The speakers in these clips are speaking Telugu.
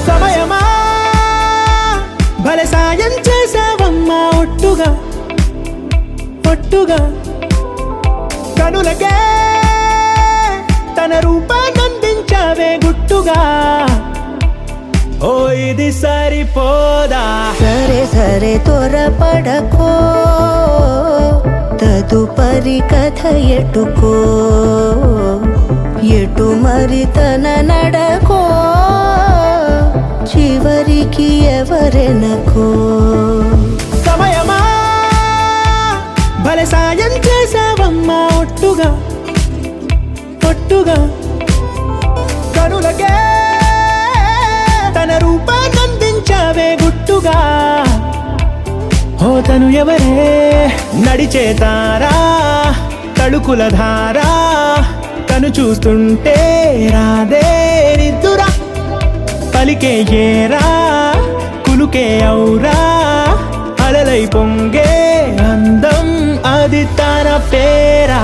సమయమా భలే సాయం చేసావమ్మా ఒట్టుగా ఒట్టుగా కనులకే తన రూపాన్నందించావే గుట్టుగా ఓ ఇది సరిపోదా సరే సరే త్వరపడకో తదుపరి కథ ఎటుకో ఎటు మరి తన నడకో చివరికి ఎవరెనకో సమయమా భలే సాయం చేసావమ్మా ఒట్టుగా ఒట్టుగా కనులకే తన రూపాన్నందించావే గుట్టుగా ఓ తను ఎవరే నడిచే తారా తళుకుల ధారా తను చూస్తుంటే రాదే నిద్దురా పలికే ఏరా కులుకే ఔరా అలలై పొంగే అందం అది తన పేరా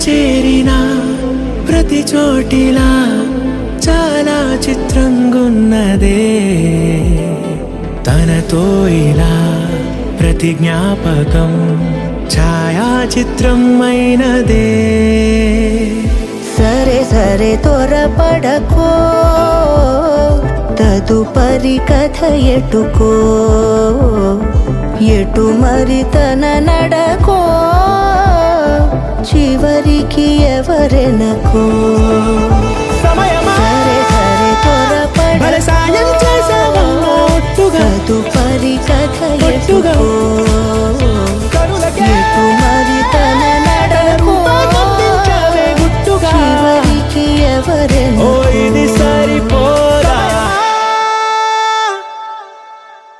చేరిన ప్రతి చోటిలా చాలా చిత్రంగున్నదే తనతో ఇలా ప్రతి జ్ఞాపకం ఛాయాచిత్రం అయినదే సరే సరే త్వరపడకో తదుపరి కథ ఎటుకో ఎటు మరి తన నడకో చివరికి ఎవరెనకో సమయమా సరే సరే త్వరపడకో సాయం చేసావమ్మా ఒట్టుగా తదుపరి